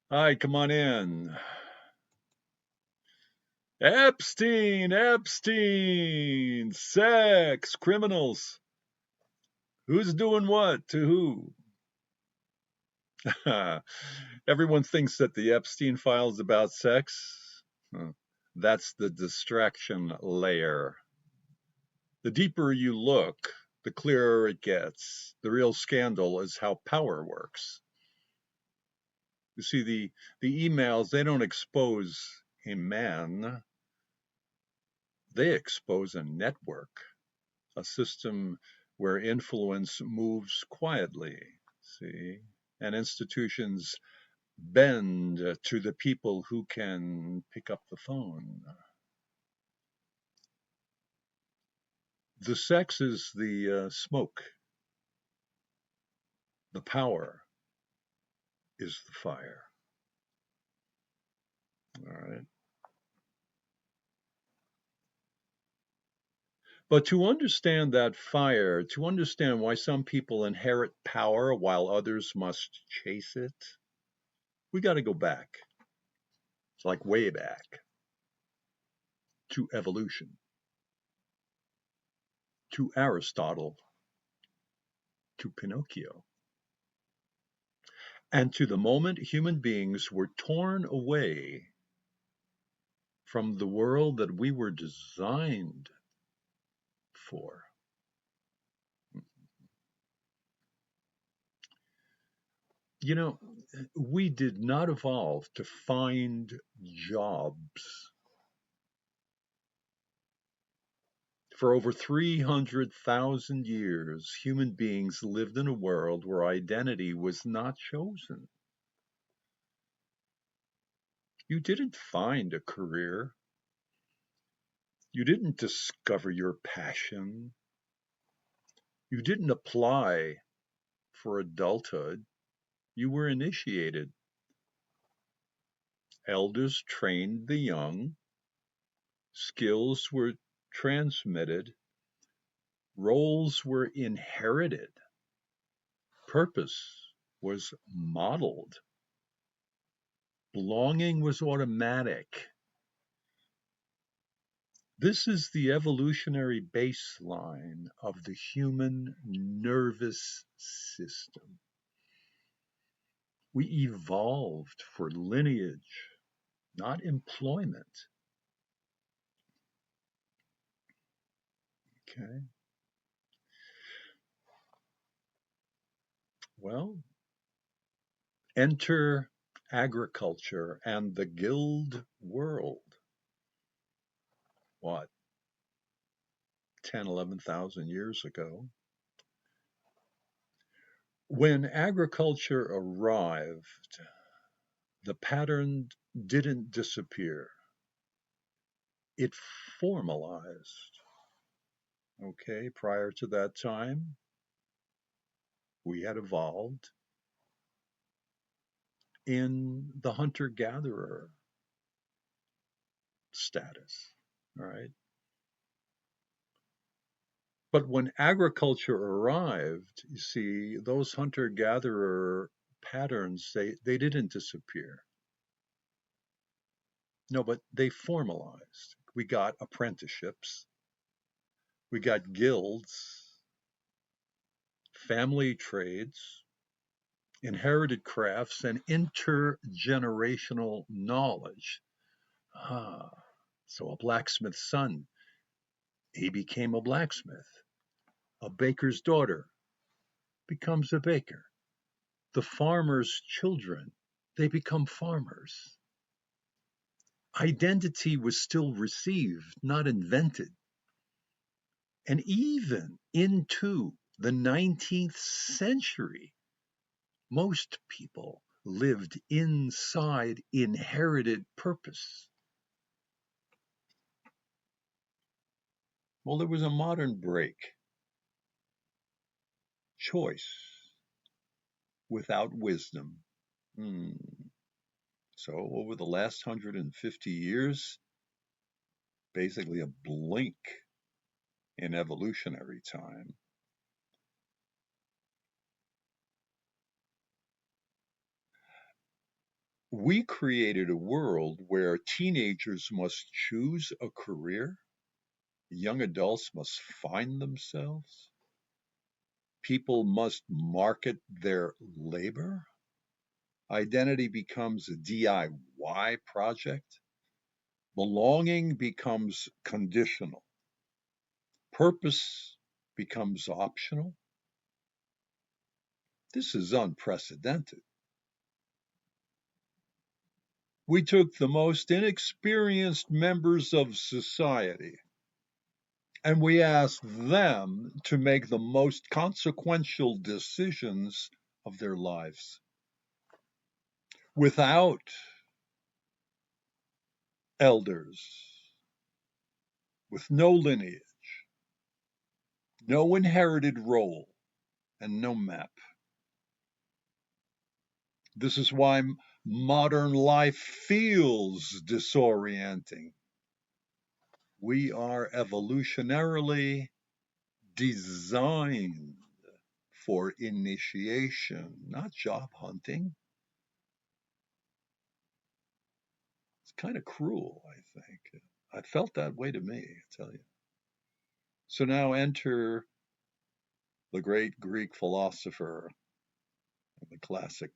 Hi, come on in. Epstein, sex, criminals. Who's doing what to who? Everyone thinks that the Epstein file is about sex. Huh. That's the distraction layer. The deeper you look, the clearer it gets. The real scandal is how power works. You see, the emails, they don't expose a man, they expose a network, a system where influence moves quietly, see, and institutions bend to the people who can pick up the phone. The sex is the smoke, the power is the fire. All right. But to understand that fire, to understand why some people inherit power while others must chase it, we got to go back. It's like way back to evolution, to Aristotle, to Pinocchio, and to the moment human beings were torn away from the world that we were designed for. You know, we did not evolve to find jobs. For over 300,000 years, human beings lived in a world where identity was not chosen. You didn't find a career. You didn't discover your passion. You didn't apply for adulthood. You were initiated. Elders trained the young. Skills were transmitted. Roles were inherited. Purpose was modeled. Belonging was automatic. This is the evolutionary baseline of the human nervous system. We evolved for lineage, not employment. Okay. Well, enter agriculture and the guild world. What, 10, 11,000 years ago? When agriculture arrived, the pattern didn't disappear, it formalized. Okay, prior to that time, we had evolved in the hunter gatherer status. All right. But when agriculture arrived, you see, those hunter gatherer patterns, they didn't disappear. No, but they formalized. We got apprenticeships, we got guilds, family trades, inherited crafts, and intergenerational knowledge. Ah, so a blacksmith's son, he became a blacksmith. A baker's daughter becomes a baker. The farmer's children, they become farmers. Identity was still received, not invented. And even into the 19th century, most people lived inside inherited purpose. Well, there was a modern break, choice without wisdom. Hmm. So, over the last 150 years, basically a blink in evolutionary time, We created a world where teenagers must choose a career, young adults must find themselves, people must market their labor, identity becomes a DIY project, belonging becomes conditional, purpose becomes optional. This is unprecedented. We took the most inexperienced members of society and we asked them to make the most consequential decisions of their lives without elders, with no lineage, no inherited role, and no map. This is why modern life feels disorienting. We are evolutionarily designed for initiation, not job hunting. It's kind of cruel, I think. I felt that way to me, I tell you. So now enter the great Greek philosopher in the classic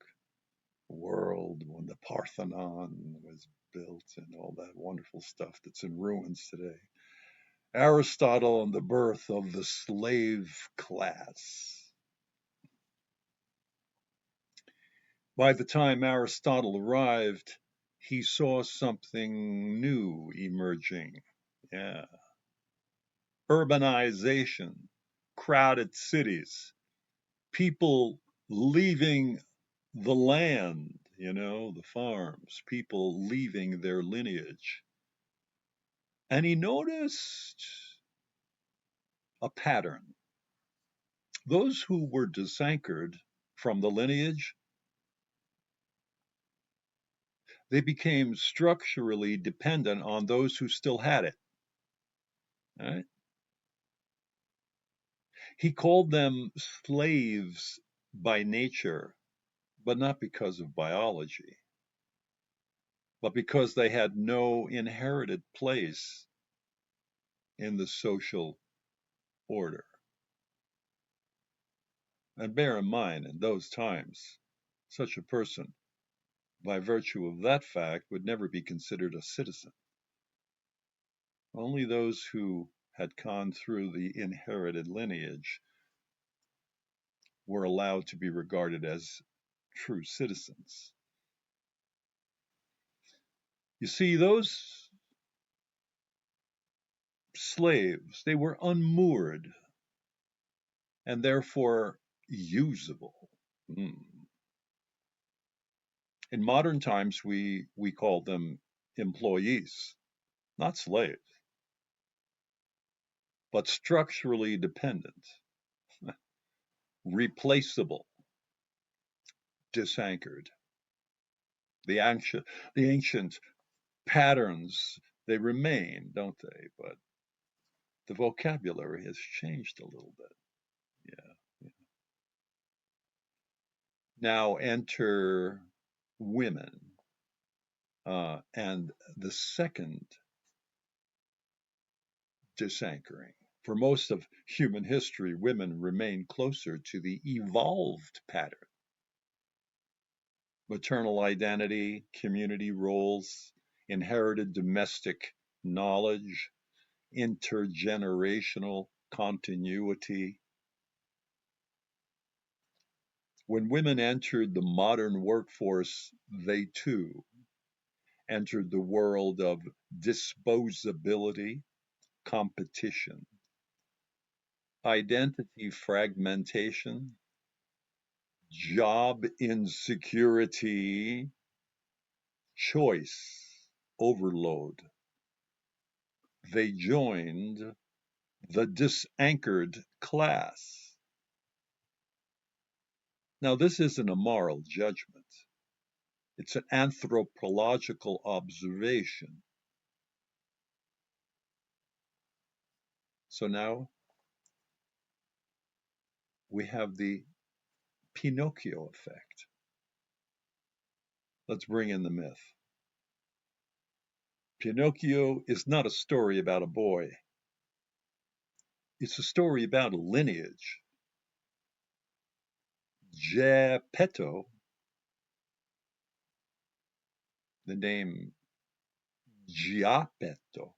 world when the Parthenon was built and all that wonderful stuff that's in ruins today. Aristotle and the birth of the slave class. By the time Aristotle arrived, he saw something new emerging. Yeah. Urbanization, crowded cities, people leaving the land, the farms, people leaving their lineage. And he noticed a pattern. Those who were disanchored from the lineage, they became structurally dependent on those who still had it. Right? He called them slaves by nature, but not because of biology, but because they had no inherited place in the social order. And bear in mind, in those times, such a person, by virtue of that fact, would never be considered a citizen. Only those who had gone through the inherited lineage were allowed to be regarded as true citizens. You see, those slaves, they were unmoored and therefore usable. Mm. In modern times, we call them employees, not slaves, but structurally dependent, replaceable, disanchored. The ancient patterns, they remain, don't they? But the vocabulary has changed a little bit. Yeah. Now enter women. And the second disanchoring. For most of human history, women remain closer to the evolved pattern. Maternal identity, community roles, inherited domestic knowledge, intergenerational continuity. When women entered the modern workforce, they too entered the world of disposability, competition, identity fragmentation, job insecurity, choice overload. They joined the disanchored class. Now, this isn't a moral judgment, it's an anthropological observation. So now we have the Pinocchio effect. Let's bring in the myth. Pinocchio is not a story about a boy. It's a story about a lineage. Geppetto, the name Giappetto,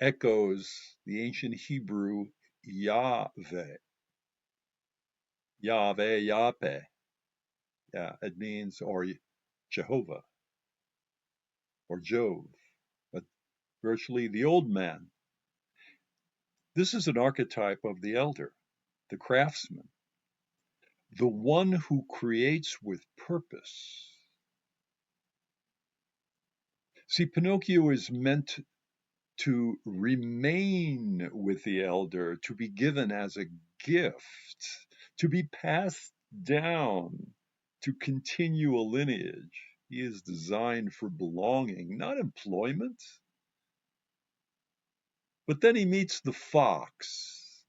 echoes the ancient Hebrew Yahweh. Yahweh, Yahweh. Yeah, it means, or Jehovah, or Jove, but virtually the old man. This is an archetype of the elder, the craftsman, the one who creates with purpose. See, Pinocchio is meant to remain with the elder, to be given as a gift, to be passed down, to continue a lineage. He is designed for belonging, not employment. But then he meets the fox,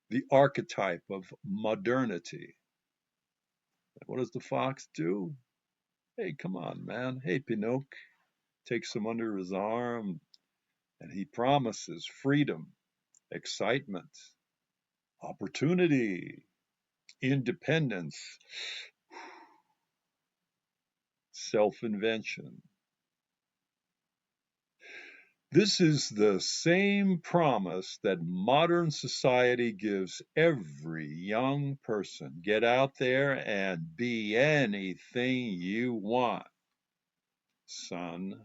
the archetype of modernity. What does the fox do? Hey, come on, man. Hey, Pinocchio. Takes him under his arm and he promises freedom, excitement, opportunity, independence, self-invention. This is the same promise that modern society gives every young person. Get out there and be anything you want, son.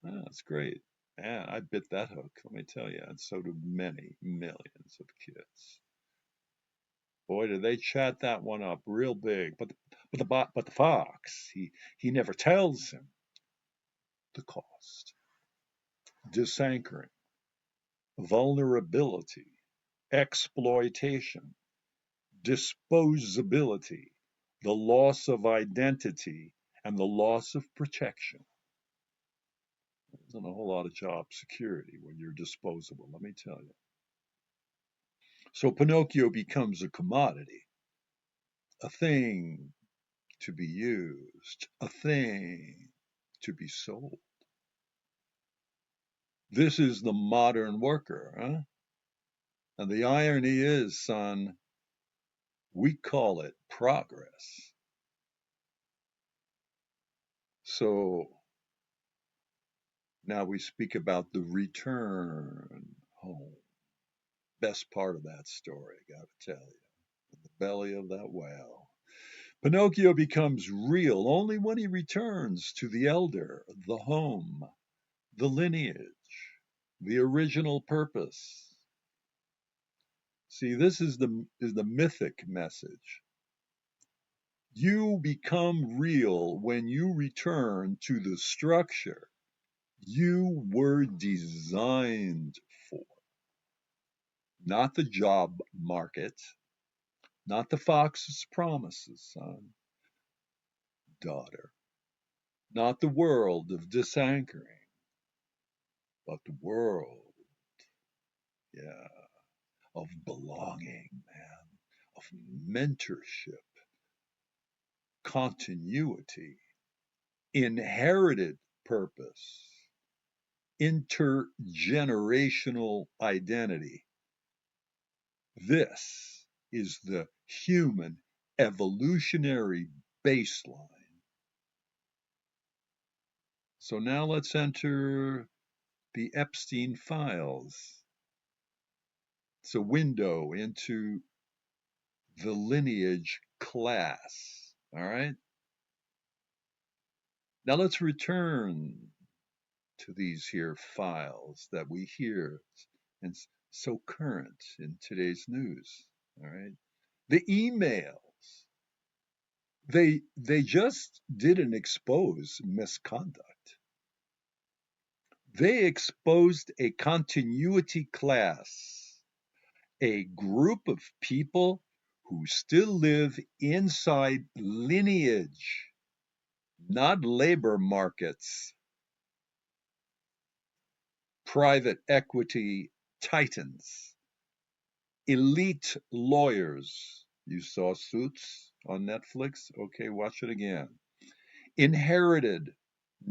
That's great. Man, I bit that hook, let me tell you, and so do many millions of kids. Boy, did they chat that one up real big. But the fox, he never tells him the cost. Disanchoring, vulnerability, exploitation, disposability, the loss of identity, and the loss of protection. There isn't a whole lot of job security when you're disposable, let me tell you. So Pinocchio becomes a commodity, a thing to be used, a thing to be sold. This is the modern worker, huh? And the irony is, son, we call it progress. So now we speak about the return home. Best part of that story, I gotta tell you. In the belly of that whale. Pinocchio becomes real only when he returns to the elder, the home, the lineage, the original purpose. See, this is the mythic message. You become real when you return to the structure you were designed for. Not the job market, not the fox's promises, son, daughter, not the world of disanchoring, but the world, yeah, of belonging, man, of mentorship, continuity, inherited purpose, intergenerational identity. This is the human evolutionary baseline. So now let's enter the Epstein files. It's a window into the lineage class. All right. Now let's return to these here files that we hear and so current in today's news. All right. The emails. They just didn't expose misconduct. They exposed a continuity class, a group of people who still live inside lineage, not labor markets, private equity titans, elite lawyers. You saw Suits on Netflix? Okay, watch it again. inherited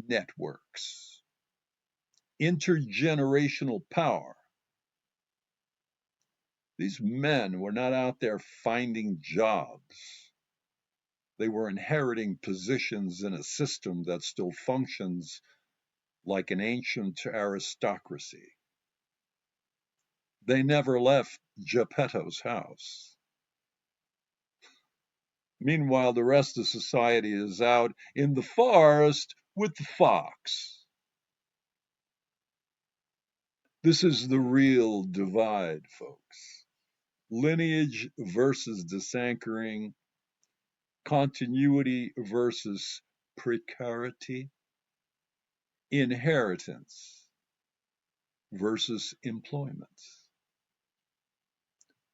networks, intergenerational power. These men were not out there finding jobs. They were inheriting positions in a system that still functions like an ancient aristocracy. They never left Geppetto's house. Meanwhile, the rest of society is out in the forest with the fox. This is the real divide, folks. Lineage versus disanchoring, continuity versus precarity, inheritance versus employment.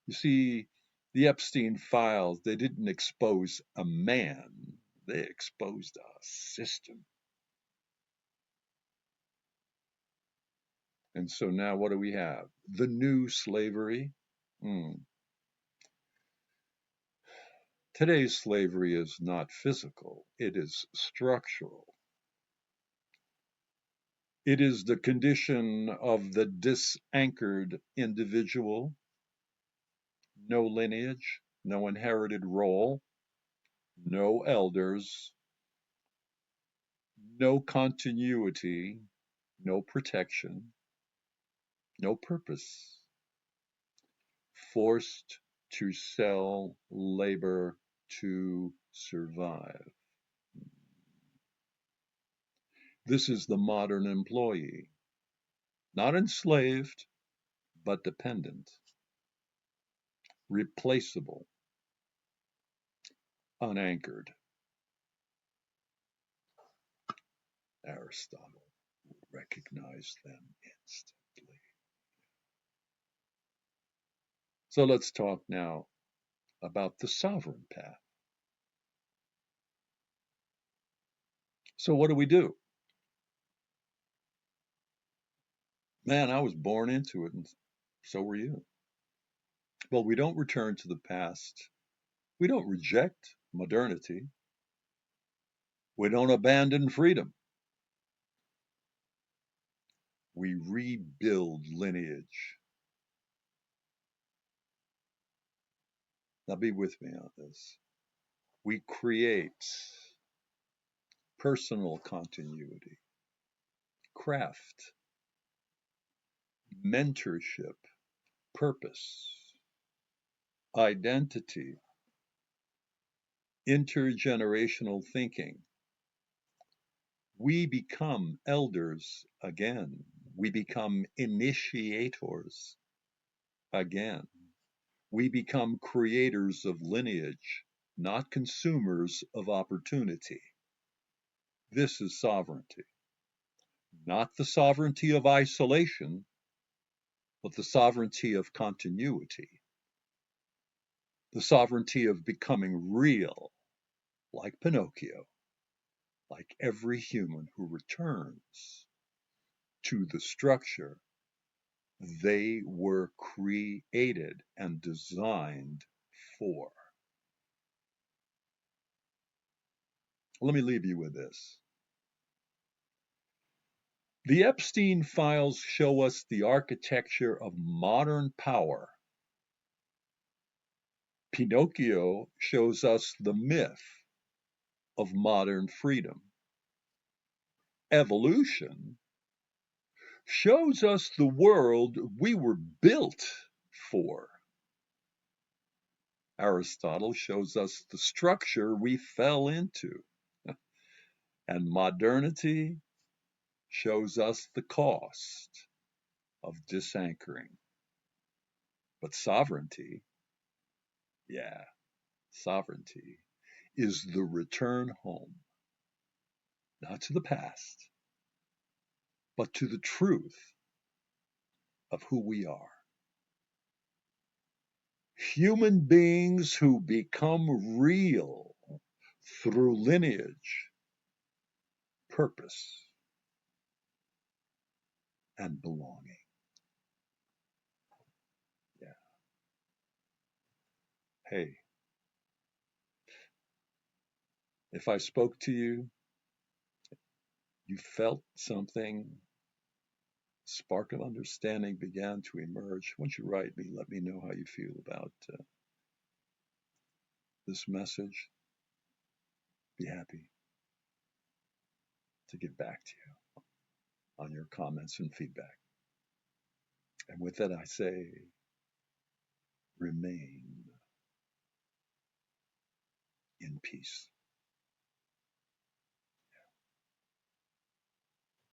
You see, the Epstein files, they didn't expose a man, they exposed a system. And so now what do we have? The new slavery. Today's slavery is not physical, it is structural. It is the condition of the disanchored individual, no lineage, no inherited role, no elders, no continuity, no protection, no purpose, forced to sell labor to survive. This is the modern employee, not enslaved, but dependent, replaceable, unanchored. Aristotle would recognize them instantly. So let's talk now about the sovereign path. So what do? Man, I was born into it, and so were you. Well, we don't return to the past. We don't reject modernity. We don't abandon freedom. We rebuild lineage. Now be with me on this. We create personal continuity, craft, mentorship, purpose, identity, intergenerational thinking. We become elders again. We become initiators again. We become creators of lineage, not consumers of opportunity. This is sovereignty. Not the sovereignty of isolation, but the sovereignty of continuity. The sovereignty of becoming real, like Pinocchio, like every human who returns to the structure they were created and designed for. Let me leave you with this. The Epstein files show us the architecture of modern power. Pinocchio shows us the myth of modern freedom. Evolution shows us the world we were built for. Aristotle shows us the structure we fell into. And modernity shows us the cost of disanchoring. But sovereignty, yeah, sovereignty is the return home, not to the past, but to the truth of who we are. Human beings who become real through lineage, purpose, and belonging. Yeah. Hey, if I spoke to you, You felt something, spark of understanding began to emerge. Once you write me, let me know how you feel about this message. Be happy to get back to you on your comments and feedback. And with that, I say, remain in peace.